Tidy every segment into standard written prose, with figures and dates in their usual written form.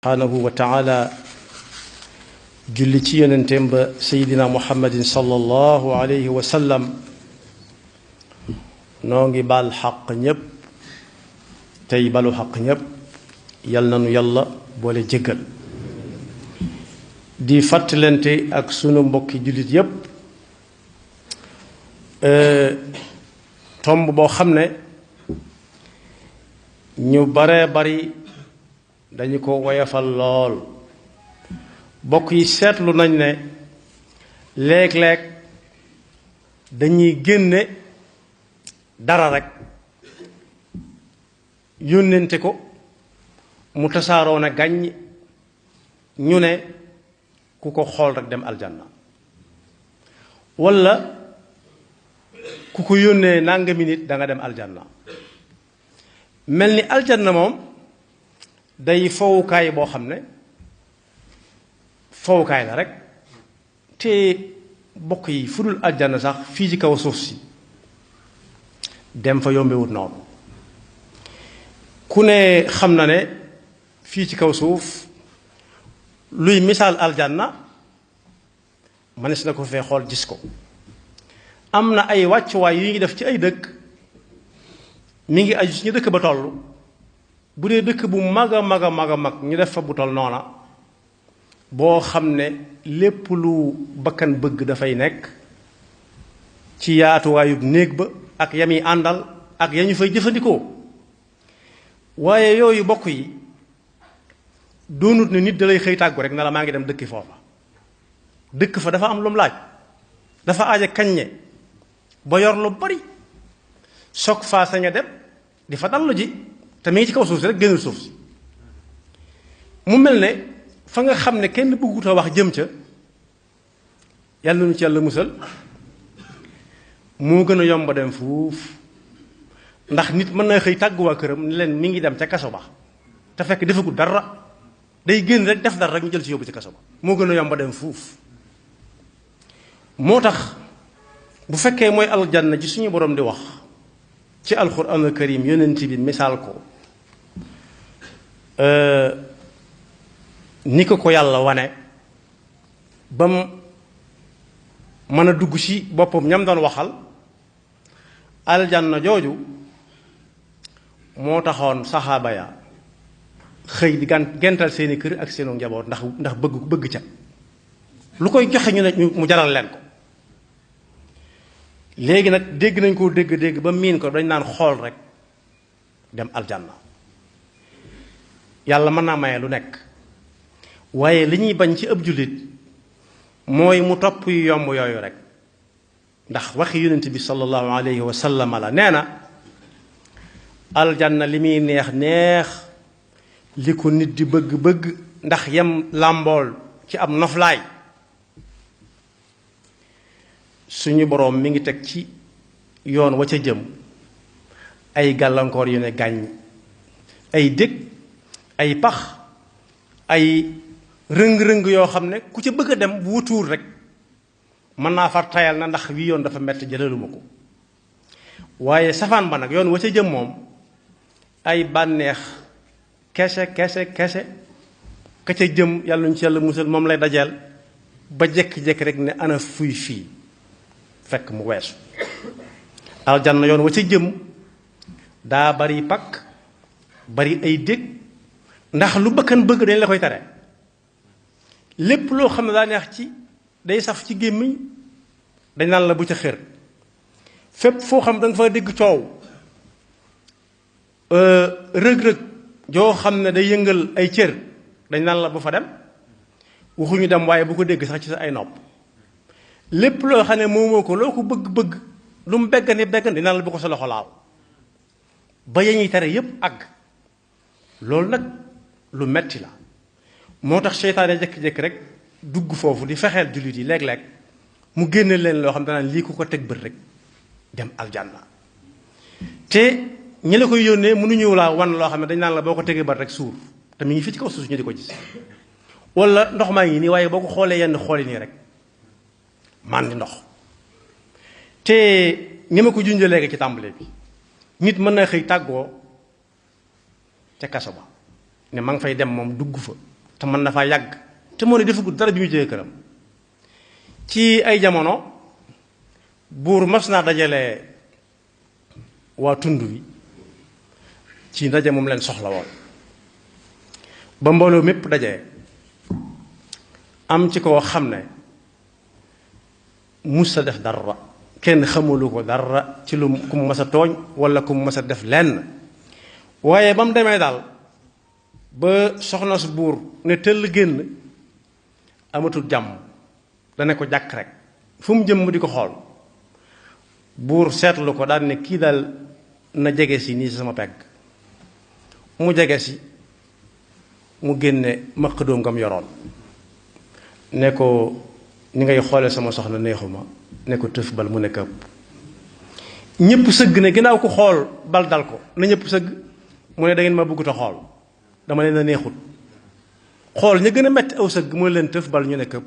subhanahu wa taala julli ci yonenteem ba sayidina muhammadin sallallahu alayhi wa sallam noo ngi baal xaq ñépp tey balu xaq ñépp yal nanu yàlla boole jéggal di fàttalante ak sunu mbokki jullit yépp tomb boo xam ne ñu baree bari dañu ko woyafal lool bokk yi seetlu nañ ne léeg-léeg dañuy génne dara rekk yónnente ko mu tasaaroo na gàññ ñu ne ku ko xool rekk dem aljanna walla ku ko yónnee nangami nit da nga dem aljanna mel ni aljanna moom day fowukaay boo xam ne fowukaay la rekk te bokk yi fu dul aljanna sax fii ci kaw suuf si dem fa yombewut noonu ku ne xam na ne fii ci kaw suuf luy misaal aljanna mënees na ko fee xool gis ko am na ay wàccuwaay yu ngi def ci ay dëkk mi ngi aju ci ñu dëkk ba toll bu dee dëkk bu mag a mag a mag a mag ñu def fa bu toll noona boo xam ne lépp lu bakkan bëgg dafay nekk ci yaatuwaayub néeg ba ak yami àndal ak ya ñu fay jëfandikoo waaye yooyu bokk yi doonut ne nit da lay xëy tàggu rek na la maa ngi dem dëkki foofa dëkk fa dafa am lu mu laaj dafa aaja kaññe ba yor lu bari soog faa sañ a dem di fa dallu ji te mi ngi ci kaw suuf si rek génnul suuf si mu mel ne fa nga xam ne kenn bëggut a wax jëm ca yàlla nu ci yàlla musal moo gën a yomb dem fuuf ndax nit mën na xëy tàggu waa këram ni leen mi ngi dem ca kaso ba te fekk defagul dara day génn rek def dara rek ñu jël ci yóbbu ci kaso ba moo gën a yomb dem fuuf moo tax bu fekkee mooy aljanna ji suñu borom di wax ci alquranul karim yonent bi misaal ko ni ko yàlla wane ba mu mën a dugg ci boppam ñam doon waxal aljanna jooju moo taxoon saxaaba ya xëy di gental seeni kër ak seenu njaboot ndax bëgg ca lu koy joxe ñu ne mu jaral leen ko léegi nag dégg nañ koo dégg ba miin ko dañ naan xool rek dem aljanna yàlla mën naa maye lu nekk waaye li ñuy bañ ci ëpp jullit mooy mu topp yu yomb yooyu rek ndax waxi yonent bi sallallahu alayhi wa sallam la nee na aljanna li muy neex neex li ko nit di bëgg ndax yem làmbool ci ab noflaay suñu boroom mi ngi teg ci yoon wa ca jëm ay gàllankoor yu ne gàññ ay dëkk ay pax ay rëng-rëng yoo xam ne ku ca bëgg a dem bu wutuur rek mën naa far tayal na ndax wii yoon dafa metti jëlaluma ko waaye safaan ba nag yoon wa ca jëm moom ay bànneex kese ka ca jëm yàlla ñu ci yàlla musal moom lay dajeel ba jekki-jekki rek ne ana fuy fii fekk mu weesu aljanna yoon wa ca jëm daa bari pakk bari ay dég ndax lu bakkan bëgg dañ la koy tere lépp loo xam ne daa neex ci day saf ci gémmiñ dañ naan la bu ca xër fépp foo xam da nga fa dégg coow rëg-rëg joo xam ne day yëngal ay cër dañ naan la bu fa dem waxuñu dem waaye bu ko dégg sax ci sa ay nopp lépp loo xam ne moomoo ko loo ko bëgg lu mu beggani dina la bu ko sa loxo laal ba yañuy tere yépp àgg loolu nag lu metti la moo tax seytaane jékki-jékki rek dugg foofu di fexeel jullit yi léeg-léeg mu génne leen loo xam ne danaan lii ku ko teg bët rek dem aljanna te ñi la koy yónnee mënuñu laa wan loo xam ne dañ naan la boo ko tegee bët rek suur te mi ngi fi ci kaw suuf ñu di ko gis wala ndox maa ngi nii waaye boo ko xoolee yenn xooli nii rek man di ndox te ñi ma ko junjee léegi ci tàmbale bi nit mën na xëy tàggoo ca kaso ba ne ma nga fay dem moom dugg fa te mën na faa yàgg te moo ne defagul dara bi mu jógee këram. ci ay jamono buur mas naa dajale waa tund wi ci ndaje moom leen soxla woon ba mbooloo mépp daje am ci koo xam ne mus sa def dara kenn xamulu ko dara ci lu ku mu mas a tooñ wala ku mu mas a def lenn waaye ba mu demee daal ba soxna su buur ne tëll génn amatul jàmm dana ko jàkk rek fu mu jëm mu di ko xool buur seetlu ko daal ne kii daal na jege si nii si sama pegg mu jege si mu génne maq doom ngam yoroon ne ko ni ngay xoole sama soxna neexuma ne ko tëf bal mu ne këpp ñépp sëgg ne ginnaaw ko xool bal dal ko na ñépp sëgg mu ne da ngeen ma bëggut a xool dama leen a neexut xool ña gën a metti aw sëgg mu ne leen tëf bal ñu ne këpp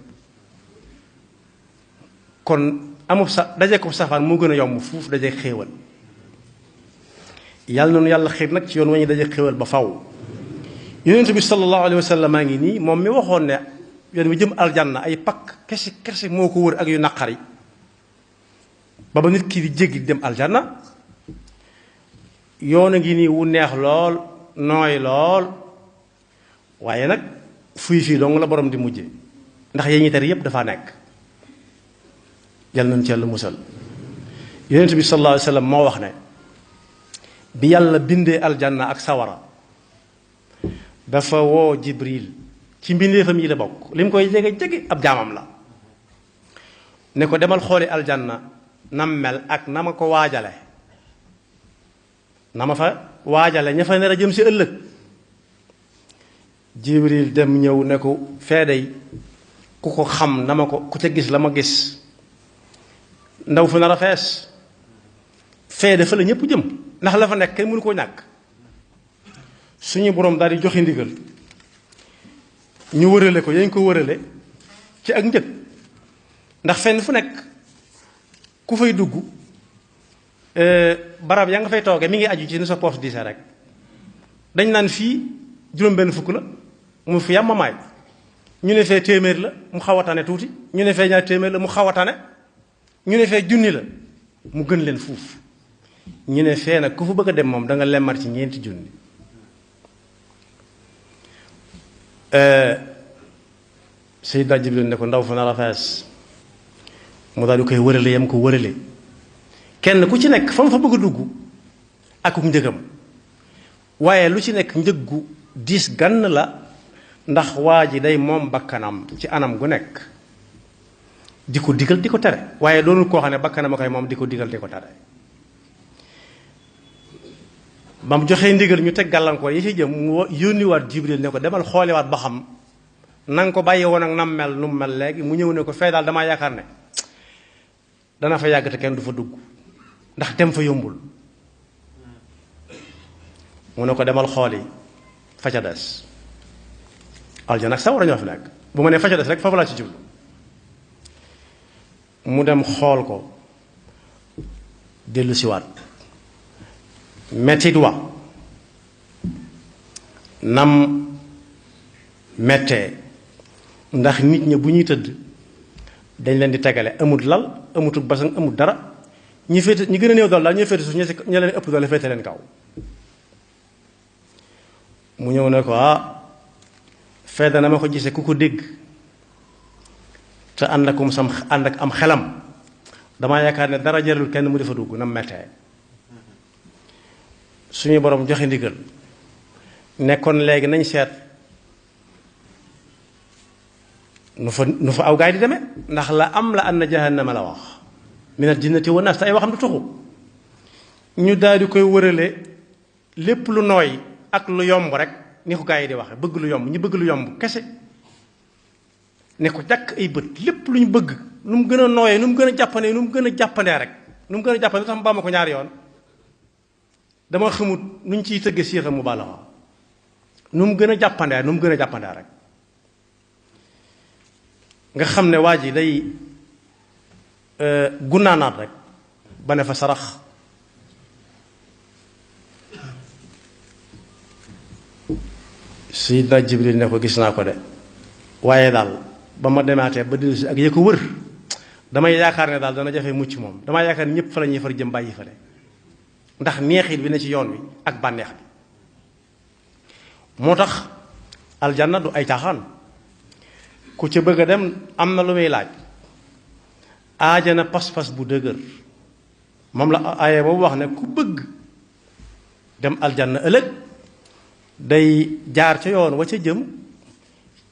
kon amul sa daje ko safaan moo gën a yomb fuuf daje xéewal yàlla noonu yàlla xiir nag ci yoon wa ñu daje xéewal ba faw yonent bi sallallahu alayhi wa sallam maa ngi nii moom mi waxoon ne yoon wi jëm aljanna ay pakk kese moo ko wër ak yu naqari ba nit ki di jéggi dem aljanna yoon a ngi nii wu neex lool nooy lool waaye nag fuy fii dong la borom di mujje ndax yee ñi tere yépp dafa nekk yàlla nañ ci yàlla musal yonent bi sallallahu alayhi wa sallam moo wax ne bi yàlla bindee aljanna ak sawara dafa woo Jibril ci mbindeefam yi la bokk li mu koy jege ab jaamam la ne ko demal xooli aljanna nam mel ak na ma ko waajale na ma fa waajale ña fa nar a jëm si ëllëg Jibril dem ñëw ne ko feeday ku ko xam na ma ko ku ca gis la ma gis ndaw fu nar a fees feede fa la ñépp jëm ndax la fa nekk kenn mënu koo ñàkk suñu boroom daal di joxe ndigal ñu wërale ko yañ ko wërale ci ak njëg ndax fenn fu nekk ku fay dugg barab yaa nga fay tooge mi ngi aju ci ni sa poos diise rek dañ naan fii juróom-benn fukk la mu fi yàmmamaay ñu ne fee téeméer la mu xaw a tane tuuti ñu ne fee ñaar téeméer la mu xaw a tane ñu ne fee junni la mu gën leen fuuf ñu ne fee nag ku fa bëgg a dem moom da nga lemmar ci ñeenti junni Seydina Jibril ne ko ndaw fa nar a fees mu daal di koy wërale yam ko wërale kenn ku ci nekk fa mu fa bëgg a dugg akuk njëgam waaye lu ci nekk njëggu diis gann la ndax waa ji day moom bakkanam ci anam gu nekk di ko digal di ko tere waaye doonul koo xam ne bakkanam a koy moom di ko digal di ko tere ba mu joxee ndigal ñu teg gàllankoor yi ci jëm mu yónniwaat Jibril ne ko demal xoolewaat ba xam na nga ko bàyyi woon ak nam mel nu mu mel léegi mu ñëw ne ko fee daal damaa yaakaar ne dana fa yàgg te kenn du fa dugg ndax dem fa yombul mu ne ko demal xooli fa ca des aljana ak sawara ñoo fi nekk bu ma nee fa ca des rek foofu laa ci jublu mu dem xool ko dellu siwaat mettit wa nam mettee ndax nit ñi bu ñuy tëdd dañ leen di tegale amut lal amutul basang amut dara ñi féete ñi gën a néew doole daal ñuy féete suuf ña leen ëpp doole féete leen kaw mu ñëw ne ko fee dana ma ko gisee ku ko dégg te ànd ak am xelam damaa yaakaar ne dara jarul kenn mu defa dugg na mettee suñu borom joxe ndigal nekkoon léegi nañ seet nu fa aw gaay di demee ndax la am la anna jahannama la wax minal jinnati wan naas te ay waxam du tuxu ñu daal di koy wërale lépp lu nooy ak lu yomb rek ni ko gaay yi di waxe bëgg lu yomb ñu bëgg lu yomb kese ne ko jàkk ay bët lépp lu ñu bëgg nu mu gën a nooyee nu mu gën a jàppandee nu mu gën a jàppandee rek nu mu gën a jàppandee tax mu bàmma ko ñaari yoon dama xamut nu ñu ciy tëgge siixa mu bàlla nu mu gën a jàppandee nu mu gën a jàppandee rek nga xam ne waa ji day gunnaanaat rek ba ne fa sarax Sayyidina Jibril ne ko gis naa ko de waaye daal ba ma demaatee ba dellusi ak ya ko wër damay yaakaar ne daal dana jafe mucc moom damay yaakaar ne ñëpp fa la ñuy far jëm bàyyi fa de ndax neexit bi ne ci yoon wi ak bànneex bi moo tax aljanna du ay caaxaan ku ca bëgg a dem am na lu muy laaj aajana pas-pas bu dëgër moom la aaye boobu wax ne ku bëgg dem aljanna ëllëg day jaar ca yoon wa ca jëm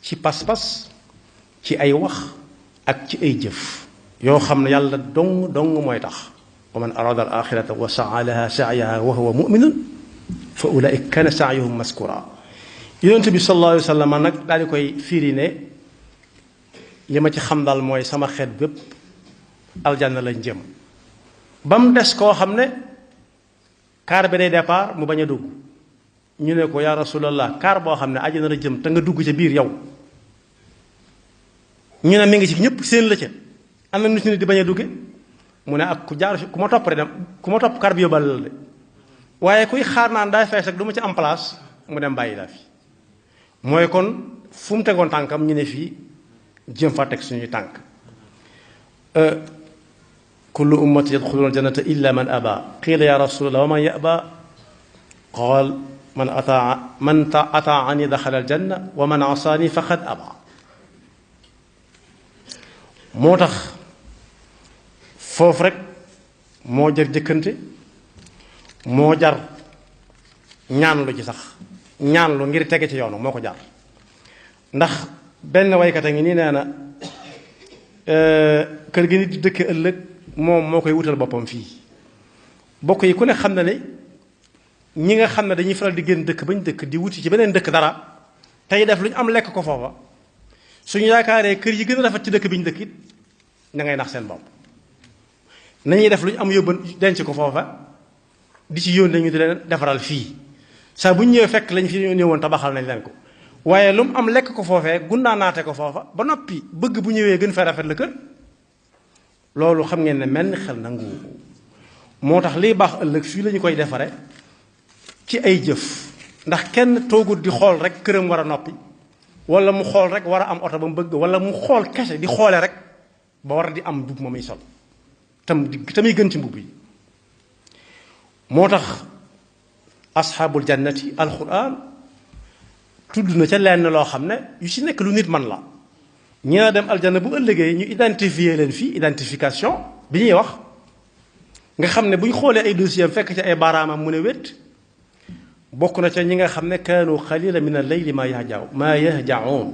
ci pas-pas ci ay wax ak ci ay jëf yoo xam ne yàlla dong mooy tax wa man arada al axirata wa saa laha saayaha wa huwa muminun fa ulaika kana saayuhum maskura yonent bi sallallahu alayhi wa sallam nag daal di koy firi ne li ma ci xam daal mooy sama xeet bépp aljanna lañ jëm ba mu des koo xam ne kaar bi day départ mu bañ a dugg ñu ne ko yaa rasulallah kaar boo xam ne àjjana la jëm te nga dugg ca biir yow ñu ne mi ngi ci ñëpp seen la ca am na nit ñi di bañ a dugge mu ne ak ku jaar ku ma topp rek dem ku ma topp kaar bi yóbbal la de waaye kuy xaar naan daay fees ak du ma ci am place mu dem bàyyi la fi mooy kon fu mu tegoon tànkam ñu ne fii jëm fa teg suñuy tànk kullu ummati yadxuluna aljannata illa man aba qiila ya rasulallah wa man yaba qaal man ataani daxala aljanna wa man asaani faqad aba moo tax foofu rek moo jar jëkkante moo jar ñaan lu ci sax ñaan lu ngir tege ci yoonu moo ko jar ndax benn waykat a ngi nii nee na kër gi nit di dëkke ëllëg moom moo koy wutal boppam fii bokk yi ku ne xam na ne ñi nga xam ne dañuy faral di génn dëkk bañ dëkk di wuti ci beneen dëkk dara tey def lu ñu am lekk ko foofa suñu yaakaaree kër yi gën a rafet ci dëkk bi ñu dëkk it ña ngay nax seen bopp nañuy def lu ñu am yóbban denc ko foofa di ci yónnee ñu di leen defaral fii saa bu ñu ñëwee fekk lañ fi ñëwoon tabaxal nañ leen ko waaye lu mu am lekk ko foofee gundaanaate ko foofa ba noppi bëgg bu ñëwee gën fee rafet la kër loolu xam ngeen ne mel ni xel nangu moo tax liy baax ëllëg fii la ñu koy defare ci ay jëf ndax kenn toogut di xool rek këram war a noppi wala mu xool rek war a am oto ba mu bëgg wala mu xool kese di xoole rek ba war a di am mbubb ma muy sol tamuy gën ci mbubb yi moo tax asxaabul jannati alquran tudd na ca lenn loo xam ne yu ci nekk lu nit man la ñi na dem aljanna bu ëllëgee ñu identifier leen fii identification bi ñuy wax nga xam ne bu ñu xoolee ay dossier fekk ci ay baaraamam mu ne wét bokk na ca ñi nga xam ne kaanu qalila min al-layli ma yahjaun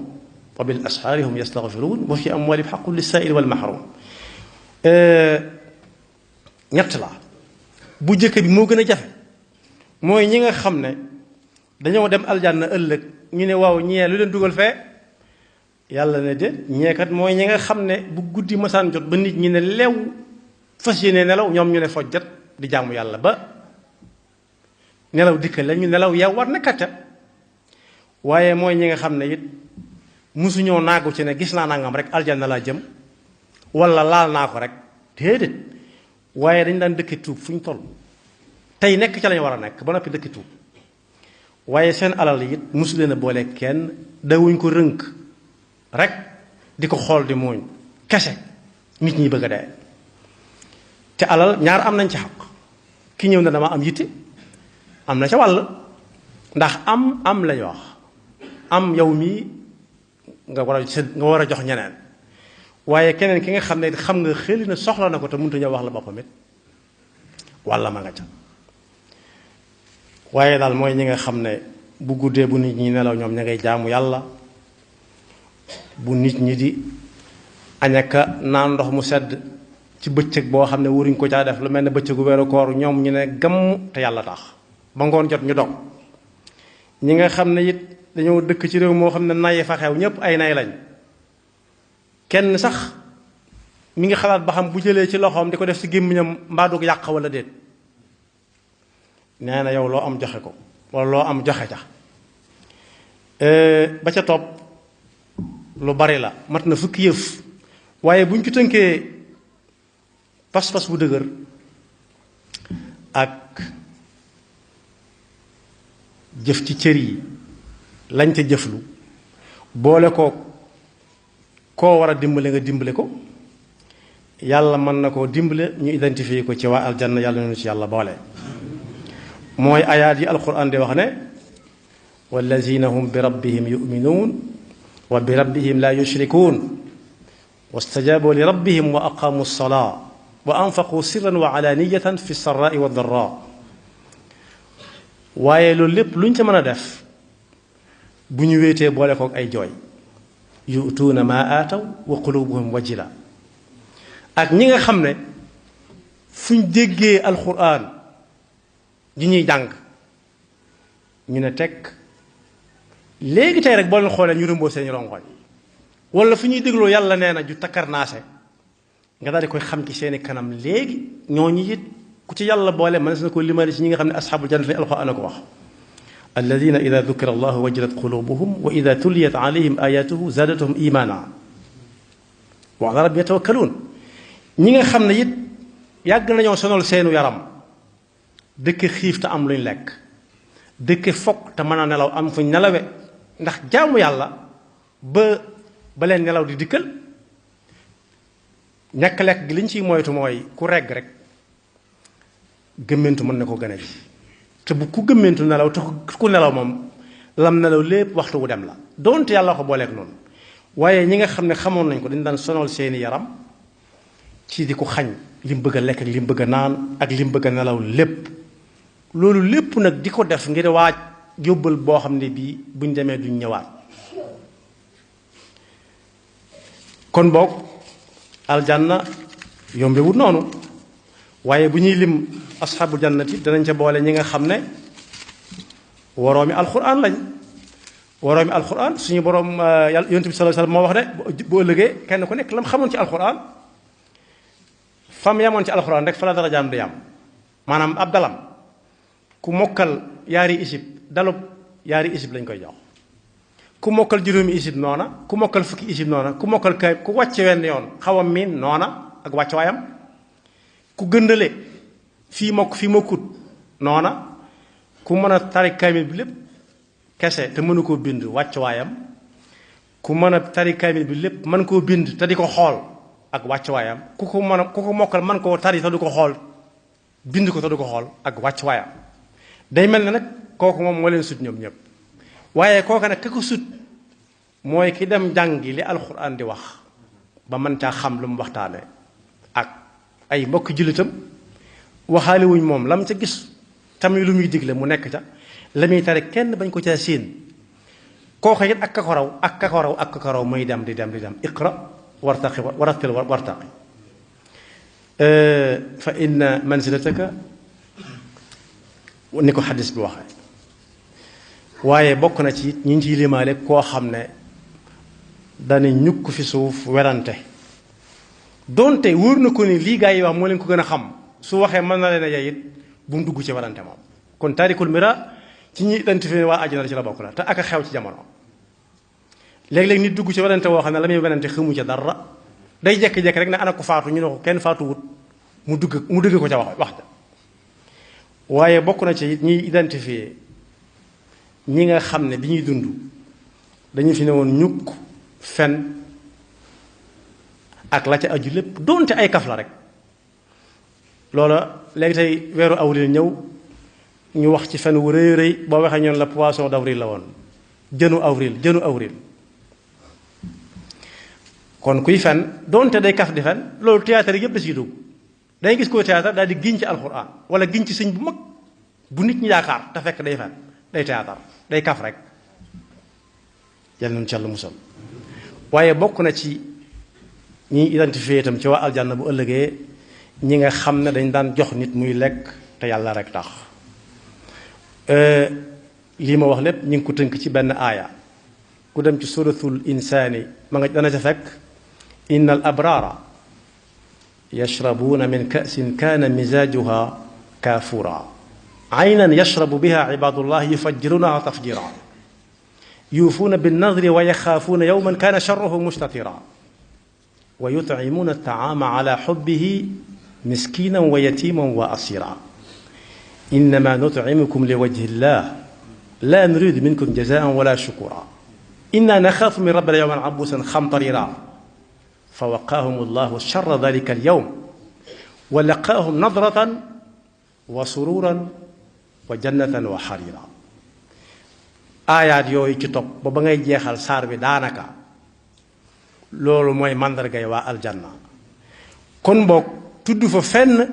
wa bil asxaari hum yastaghfiruun wa fi amwaalihim haqqun lis-saa'ili wal mahruum ñett la bu jëkk bi moo gën a jafe mooy ñi nga xam ne dañoo dem aljanna ëllëg ñu ne waaw ñee lu leen dugal fee yàlla ne de ñeekat mooy ñi nga xam ne bu guddi masaan jot ba nit ñi ne lew fas yéene nelaw ñoom ñu ne fojjat di jaamu yàlla ba nelaw dikkal la ñu nelaw yow war na kacca waaye mooy ñi nga xam ne it musuñoo naagu ci ne gis naa nangam rek aljanna laa jëm wala laal naa ko rek déedéet waaye dañ daan dëkki tuub fu ñu toll tey nekk ca lañu war a nekk ba noppi dëkki tuub waaye seen alal it musu leen a boole kenn dawuñ ko rënk rek di ko xool di mooñ kese nit ñi bëgg a dee te alal ñaar am nañ ci xaq ki ñëw na dama am yitte am na ca wàll ndax am lañu wax am yow mii nga war a jox ñeneen waaye keneen ki nga xam ne xam nga xëli na soxla na ko te mënut a ñëw wax la boppam it walla ma nga ca waaye daal mooy ñi nga xam ne bu guddee bu nit ñi nelaw ñoom ña ngay jaamu yàlla bu nit ñi di añaka naan ndox mu sedd ci bëccëg boo xam ne waruñ ko caa def lu mel ne bëccëgu weeru koor ñoom ñu ne gamm te yàlla tax ba ngoon jot ñu dog ñi nga xam ne it dañoo dëkk ci réew moo xam ne nay fa xew ñépp ay nay lañ kenn sax mi ngi xalaat ba xam bu jëlee ci loxoom di ko def ci gémmiñam mbaa du yàq wala déet nee na yow loo am joxe ko wala loo am joxe ca ba ca topp lu bari la mat na fukki yëf waaye buñ ci tënkee pas-pas bu dëgër ak jëf ci cër yi lañ ca jëflu boole ko koo war a dimbale nga dimbale ko yàlla mën na koo dimbale ñu identifier ko ci waa aljanna yàlla nañu ci yàlla boole mooy ayaat yi alquran di wax ne wallazina hum bi rabbihim yuminuun wa bi rabbihim la yushrikuun wastajabu li rabbihim wa aqamu alsalaa wa anfaqu sirran wa alaniyatan fi sarraai wa darraa waaye loolu lépp lu ñu ca mën a def bu ñu wéetee boole kook ay jooy yu'tuuna maa aataw wa qulubuhum wajila ak ñi nga xam ne fu ñu déggee alquran ji ñuy jàng ñu ne teg léegi tey rek boo leen xoolee ñu rëmboo seen rongoñ wala fu ñuy dégloo yàlla nee na ju takkarnaase nga daal di koy xam ci seeni kanam léegi ñooñu it ku ci yàlla boole mën na ko limali ci ñi nga xam ne asxaabul jannat lañ alquran a ko wax alladina ida dukira allahu wajilat qulubuhum wa ida tuliyat alayhim ayatuhu zadatuhum imana wa ala rabbihim yatawakkaluun ñi nga xam ne it yàgg nañoo sonal seenu yaram dëkk xiif te am luñ lekk dëkk fokk te mën a nelaw am fuñ nelawe ndax jaamu yàlla ba leen nelaw di dikkal ñàkk lekk gi liñ ciy moytu mooy ku regg rek gëmmentu mën na ko gën a ji te bu ku gëmmentu nelaw te ku nelaw moom lam nelaw lépp waxtu wu dem la donte yàlla ko booleeg noonu waaye ñi nga xam ne xamoon nañ ko dañ daan sonal seeni yaram ci di ko xañ lim bëgg a lekk ak lim bëgg a naan ak lim bëgg a nelaw lépp loolu lépp nag di ko def ngir waaj yóbbal boo xam ne bii buñ demee duñ ñëwaat kon boog aljanna yombewut noonu waaye bu ñuy lim asxaabu jannati danañ ca boole ñi nga xam ne woroomi alquran lañ woroomi alquran suñu borom yàlla yonent bi sallallahu alayhi wasallam moo wax ne bu ëllëgee kenn ku nekk lam xamoon ci alquran fam yamoon ci alquran rek fa la darajaam di yam maanaam ab dalam ku mokkal yaari isib dalub yaari isib lañ koy jox ku mokkal juróomi isib noona ku mokkal fukki isib noona ku mokkal kay ku wàcce wenn yoon xaw a miin noona ak wàcc waayam ku gëndale fii mokkut noona ku mën a tari kaamil bi lépp kese te mënu koo bind wàcc waayam ku mën a tari kaamil bi lépp mën koo bind te di ko xool ak wàcc waayam ku ko mokkal mën koo tari te du ko xool bind ko te du ko xool ak wàcc waayam day mel ne nag kooku moom moo leen sut ñoom ñëpp waaye kooku nag ka ko sut mooy ki dem jàngi li alxuraan di wax ba mën caa xam lu mu waxtaane ak ay mbokk jullitam waxaale wuñ moom lam ca gis tamit lu muy digle mu nekk ca la muy tere kenn bañ ko caa séen kooku it ak ka ko raw ak ka ko raw ak ka ko raw muy dem di dem iqra wartaqi warattil wartaqi fa inna manzilataka ni ko xadis bi waxee waaye bokk na ci ñi ciy limaale koo xam ne dana ñukk fi suuf werante donte wóor na ko ni lii gaa yi wax moo leen ko gën a xam su waxee mën na leen a yey it bu mu dugg ci werante moom kon taarikul mira ci ñi identifié waa àjjana ci la bokk la te ak a xew ci jamono léeg-léeg nit dugg ci werante woo xam ne la muy werante xamu ca dara day jekki-jekki rek ne ana ko faatu ñu ne ko kenn faatu wut mu dugg ko ca wax ja waaye bokk na ci it ñiy identifié ñi nga xam ne bi ñuy dund dañu fi ne woon ñukk fen ak la ca aju lépp doonte ay kaf la rek loola léegi tey weeru avril ñëw ñu wax ci fen wu rëy rëy boo waxee ñoon la poisson d'avril la woon jënu avril kon kuy fen doonte day kaf di fen loolu théâtre yëpp da ciy dugg day gis koo théâtre daal di giñ ci alxuraan wala giñ ci sëñ bu mag bu nit ñi yaakaar te fekk day fen day théâtre day kaf rek yàlla nañu ci Yàlla musal waaye bokk na ci ñi identifié itam ci waa aljanna bu ëllëgee ñi nga xam ne dañ daan jox nit muy lekk te yàlla rek tax lii ma wax lépp ñu ngi ko tënk ci benn aaya ku dem ci suratul insaani ma nga dana ca fekk inna al abraara yashrabuuna min ka'sin kaana mizaajuha kaafura aynan yashrabu biha ibaadullah yufajjirunaha tafjira yuufuuna binnadri wa yaxaafuuna yawman kaana sharruhu mustatira wa yutcimuuna altacaama ala xubbihi miskinan wa yatiman wa asira innama nutcimukum liwajhi llah la nuridu minkum jazaan wala shukura inna naxaafu min rabbina yawman abuusan xamtarira fa waqaahum allahu charra dalika alyawm wa laqaahum nadratan wa sururan wa jannatan wa xarira. aayaat yooyu ci topp ba ngay jeexal saar bi daanaka loolu mooy màndargay waa aljanna. kon boog tudd fa fenn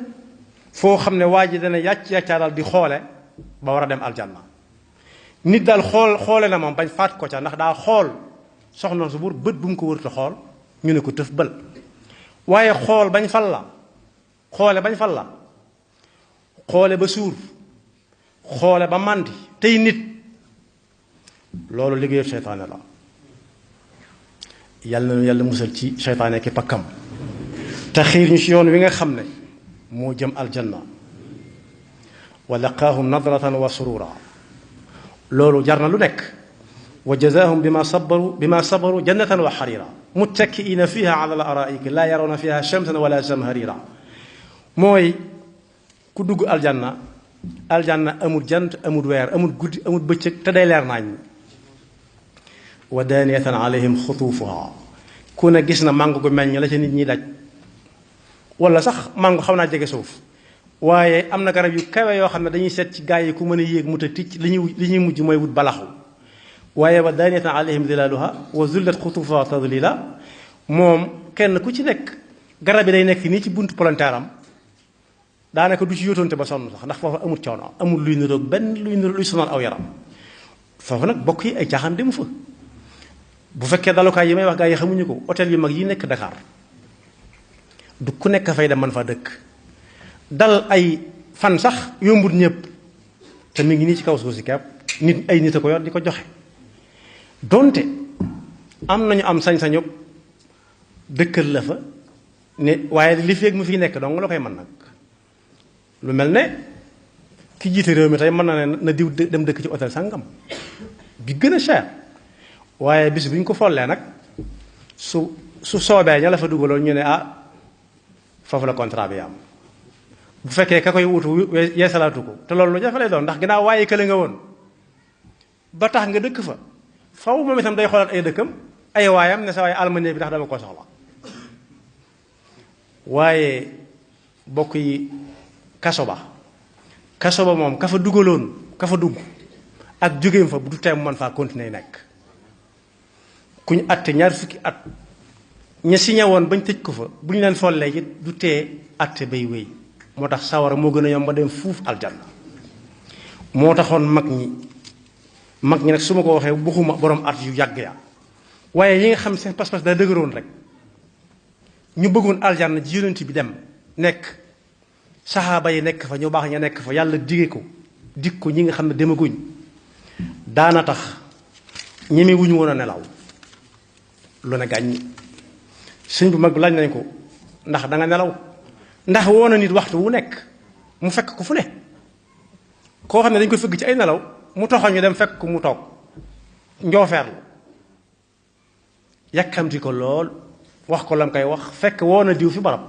foo xam ne waa ji dana yàccaaral di xoole ba war a dem aljanna. nit daal xoole na moom bañ faat ko ca ndax daa xool soxna su buur bët bu mu ko wërta xool ñu ne ko tëf bël. waaye xool bañ fal la xoole ba suur xoole ba màndi tey nit loolu liggéeyu seytaane la. yàlla na yàlla musal ci seytaane ki pakkam te xiir ñu ci yoon wi nga xam ne moo jëm aljanna. wa laqaahum nadratan wa surura loolu jar na lu nekk. wa jazaahum bima sabaru jannatan wa xarira muttakiina fiha ala al araiki laa yarawna fiha shamsan wala zamharira. mooy ku dugg aljanna amul jant amul weer amul guddi amul bëccëg te day leer nañ. wa daaniyatan alayhim xutuufuha ku ne gis na màngo gu meññ la ca nit ñi daj wala sax màngo xaw naa jege suuf waaye am na garab yu kawe yoo xam ne dañuy seet ci gaa yi ku mën a yéeg mu ta ticc li ñuy mujj mooy wut balaxu. waaye wa daaniyatan alayhim zilaaluha wa zullat xutuufuha tadlila moom kenn ku ci nekk garab yi day nekk nii ci buntu polonteeram daanaka du ci yóotoonte ba sonn sax ndax foofu amul coono amul luy niroog benn luy sonal aw yaram. foofu nag bokk yi ay caaxaan demu fa. bu fekkee dalukaay yi may wax gaa yi xamuñu ko hôtel yu mag yi nekk Dakar du ku nekk fay dem man fa dëkk dal ay fan sax yombut ñëpp te mi ngi nii ci kaw suuf si kepp nit ay nit a ko yor di ko joxe. donte am nañu am sañ-sañu dëkkal la fa ne waaye li feeg mu fi nekk dong la koy mën nag. lu mel ne ki jiite réew mi tey mën na ne na diw dem dëkk ci hôtel sangam bi gën a cher. waaye bis bu ñu ko follee nag su soobee ña la fa dugaloon ñu ne foofu la contrat bi am. bu fekkee ka koy wutu yeesalaatu ko te loolu lu jafe lay doon ndax ginnaaw waaye kële nga woon ba tax nga dëkk fa faw moom itam day xoolaat ay dëkkam ay waayam ne sa waaye almanie bi ndax dama ko soxla. waaye bokk yi kaso ba moom ka fa dugaloon ka fa dugg ak jógeem fa bu du teem man faa continuer nekk. ku ñu atte ñaar fukki at ña signé woon bañ tëj ko fa bu ñu leen follee it du tee atte bay wéy. moo tax sawara moo gën a yomb ba dem fuuf aljanna. moo taxoon mag ñi nag su ma ko waxee buxuma borom at yu yàgg ya waaye yi nga xam seen pas-pas daa dëgëroon rek ñu bëggoon aljanna ji yonent bi dem nekk saxaaba yi nekk fa ñu baax ña nekk fa yàlla dige ko dig ko ñi nga xam ne demaguñ daana tax ñeme wuñu woon a nelaw. lu ne gàññ sëñ bu mag bi laaj nañ ko ndax da nga nelaw ndax woo na nit waxtu wu nekk mu fekk ko fu ne koo xam ne dañ ko fëgg ci ay nelaw mu toxal ñu dem fekk ko mu toog njoofeer la yàkkamti ko lool wax ko lam koy wax fekk woo na diw fi barab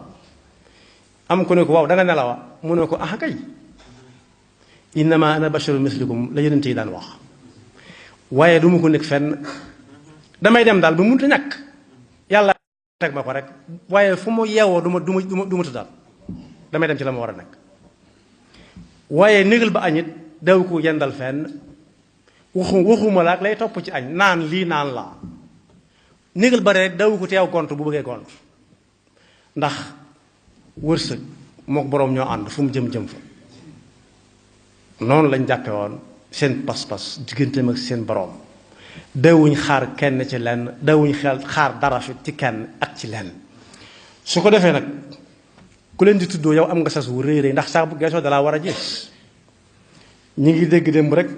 am ku ne ko waaw da nga nelawa mu ne ko ah kay innama ana basharu mislikum la yonent yi daan wax waaye du ma ko nekk fenn damay dem daal ba mënut a ñàkk yàlla teg ma ko rek waaye fu mu yeewoo du ma tëddaal damay dem ci la ma war a nekk. waaye négal ba añit daw ko yendal fenn waxuma la ak lay topp ci añ naan lii naan laa négal ba rek daw ko teew gont bu bëggee gont ndax wërsëg mook boroom ñoo ànd fu mu jëm fa. noonu lañ jàppe woon seen pas-pas digganteem ak seen boroom. dawuñ xaar kenn ci lenn dawuñ xaar dara fi ci kenn ak ci lenn. su ko defee nag ku leen di tuddoo yow am nga sas wu rëy ndax saa bu geesoo dalaa war a gis. ñi ngi dégg démb rek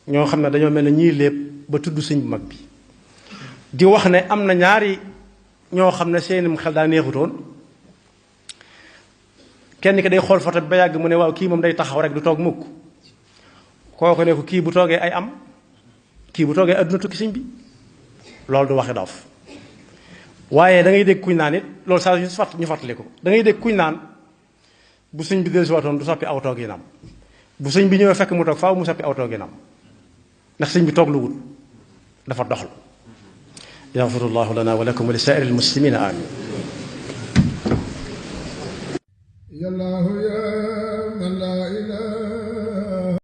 ñoo xam ne dañoo mel ne ñii lépp ba tudd sëñ bu mag bi di wax ne am na ñaari ñoo xam ne seenum xel daa neexutoon kenn ki day xool photo bi ba yàgg mu ne waaw kii moom day taxaw rek du toog mukk kooku ne ko kii bu toogee ay am kii bu toogee adduna tukki sëñ bi loolu du waxi dof. waaye da ngay dégg kuñ naan it loolu saa ñu fàttali ko da ngay dégg kuñ naan bu sëñ bi dellusiwaatoon du soppi aw tooginam bu sëñ bi ñëwee fekk mu toog faaw mu soppi aw tooginam ndax sëñ bi toog lu wut dafa doxal yaxfirullahu lana wa lakum wa li saa'iril muslimina amin.